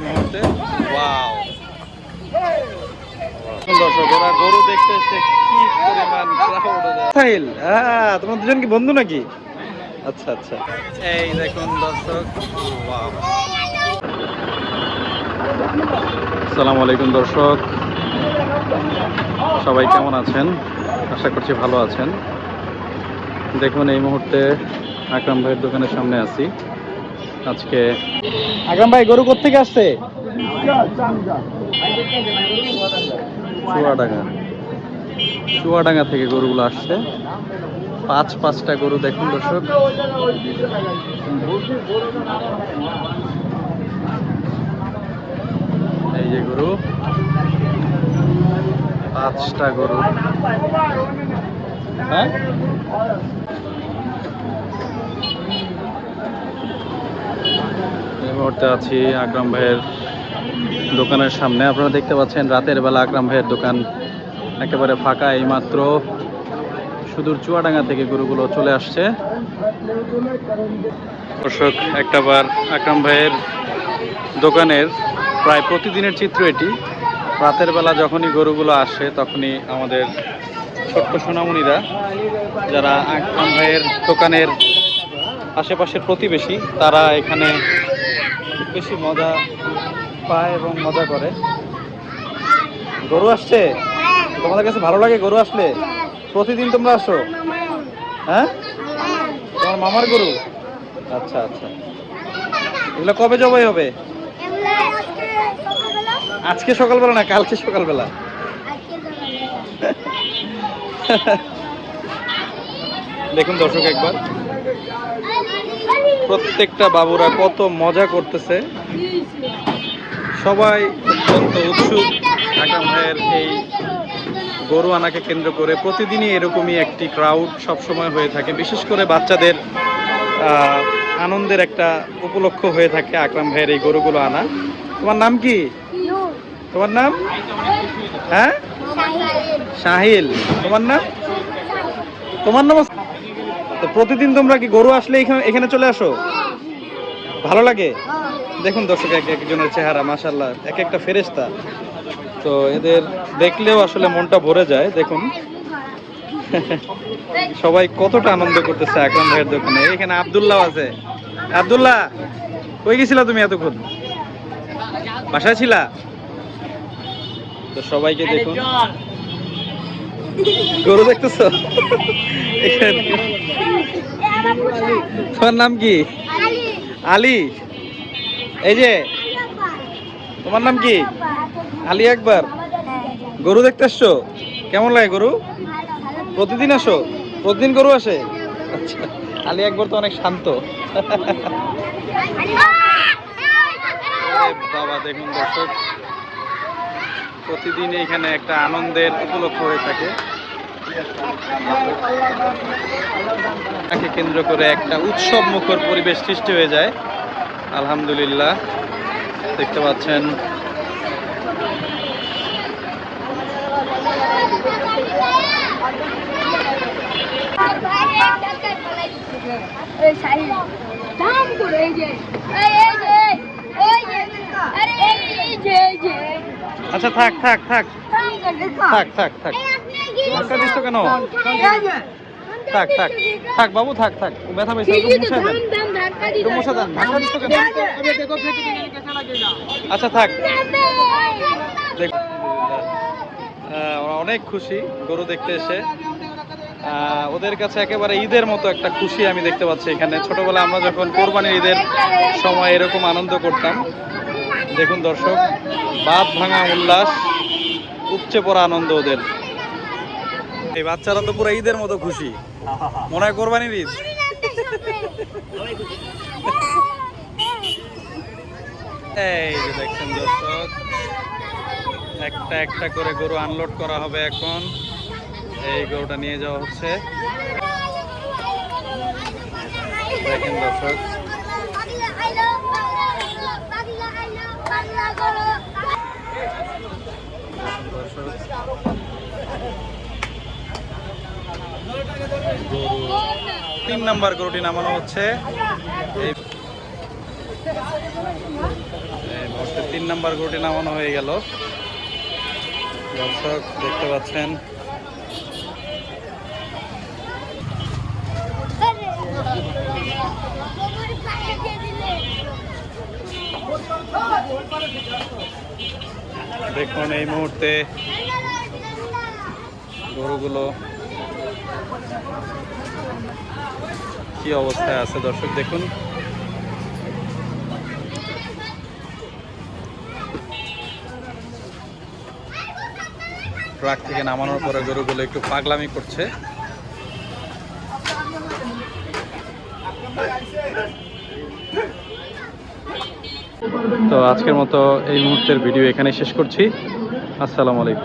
মুহূর্তে। ওয়াও, দর্শক ওরা গরু দেখতে এসে কি পরিমাণ ক্রাউড। সাহিল, হ্যাঁ তোমরা দুজন কি বন্ধু নাকি? আচ্ছা আচ্ছা, এই দেখুন দর্শক। ওয়াও, আসসালামু আলাইকুম দর্শক, সবাই কেমন আছেন? আশা করছি ভালো আছেন। দেখুন এই মুহূর্তে আকরাম ভাইয়ের দোকানের সামনে আছি। আজকে আকরাম ভাই গরু কোত্থেকে আসছে? চুয়াডাঙ্গা থেকে গরুগুলো আসছে। পাঁচটা গরু দেখুন দর্শক। এই যে গরু, 5টা গরু। হ্যাঁ, এই মুহূর্তে আছি আকরাম ভাইয়ের দোকানের সামনে। আপনারা দেখতে পাচ্ছেন রাতের বেলা আকরাম ভাইয়ের দোকান একেবারে ফাঁকা। এইমাত্র সুদূর চুয়াডাঙ্গা থেকে গরুগুলো চলে আসছে। দর্শক একটাবার আকরাম ভাইয়ের দোকানের প্রায় প্রতিদিনের চিত্র এটি। রাতের বেলা যখনই গরুগুলো আসে তখনই আমাদের ছোট্ট সোনামণিরা, যারা আকরাম ভাইয়ের দোকানের আশেপাশের প্রতিবেশী, তারা এখানে বেশি মজা পায় এবং মজা করে। গরু আসছে, তোমাদের কাছে ভালো লাগে গরু আসলে? প্রতিদিন তোমরা আসো? হ্যাঁ, তোমার মামার গরু? আচ্ছা আচ্ছা, এগুলো কবে জবাই হবে? আজকে সকালবেলা না, কালকে সকালবেলা। দেখুন দর্শক একবার, প্রত্যেকটা বাবুরা কত মজা করতেছে। সবাই অত্যন্ত উৎসুক আকরাম ভাইয়ের এই গরু আনাকে কেন্দ্র করে। প্রতিদিনই এরকমই একটি ক্রাউড সবসময় হয়ে থাকে। বিশেষ করে বাচ্চাদের আনন্দের একটা উপলক্ষ হয়ে থাকে আকরাম ভাইয়ের এই গরুগুলো আনা। তোমার নাম কি? তোমার নাম? হ্যাঁ, সাহিল। তোমার নাম? তোমার নাম? তো প্রতিদিন তোমরা কি গরু আসলে এখানে চলে আসো? ভালো লাগে? দেখুন দর্শক এক একজনের চেহারা, মাশাআল্লাহ, এক একটা ফেরেশতা। তো এদের দেখলেও আসলে মনটা ভরে যায়। দেখুন সবাই কতটা আনন্দ করতেছে আকরাম ভাইয়ের দোকানে। এখানে আব্দুল্লাহ আছে। আব্দুল্লাহ, কই গেছিলা তুমি এতক্ষণ? বাসায় ছিলা? তো সবাইকে দেখুন, গরু দেখতেছো? তোমার নাম কি? আলী। এই যে তোমার নাম কি? আলী আকবর। গরু দেখতে আসছো? কেমন লাগে গরু? প্রতিদিন আসো? প্রতিদিন গরু আসে? আচ্ছা, আলী আকবর তো অনেক শান্ত। বাবা, দেখুন দর্শক, প্রতিদিন এখানে একটা আনন্দের উপলক্ষ হয়ে থাকে। তাকে কেন্দ্র করে একটা উৎসব মুখর পরিবেশ সৃষ্টি হয়ে যায়। আলহামদুলিল্লাহ, দেখতে পাচ্ছেন আচ্ছা থাক থাক থাক থাক থাক থাক, ধাক্কা দিচ্ছ কেন? থাক থাক থাক বাবু, থাক থাক, ব্যথা পেয়েছে, মুছে দেন, মুছে দেন, ধাক্কা দিচ্ছ কেন? আচ্ছা থাক। ওরা অনেক খুশি গরু দেখতে এসে। ওদের কাছে একেবারে ঈদের মতো একটা খুশি আমি দেখতে পাচ্ছি এখানে। ছোটবেলায় আমরা যখন কোরবানির ঈদের সময় এরকম আনন্দ করতাম। দেখুন দর্শক, বাঁধ ভাঙা উল্লাস, উপচে পড়া আনন্দ ওদের। এই বাচ্চারা তো পুরো ঈদের মতো খুশি, মনে হয় কোরবানির ঈদ। এই যে দেখছেন দর্শক, একটা একটা করে গরু আনলোড করা হবে এখন। এই গরুটা নিয়ে যাওয়া হচ্ছে। দেখেন দর্শক, গরু 3 নাম্বার গরুটি নামানো হচ্ছে। এই মুহূর্তে 3 নাম্বার গরুটি নামানো হয়ে গেল। দর্শক দেখতে পাচ্ছেন দেখুন এই মুহূর্তে গরুগুলো কি অবস্থায় আছে দর্শক দেখুন। ট্রাক থেকে নামানোর পরে গরুগুলো একটু পাগলামি করছে। তো আজকের মতো এই মুহূর্তের ভিডিও এখানে শেষ করছি। আসসালামু আলাইকুম।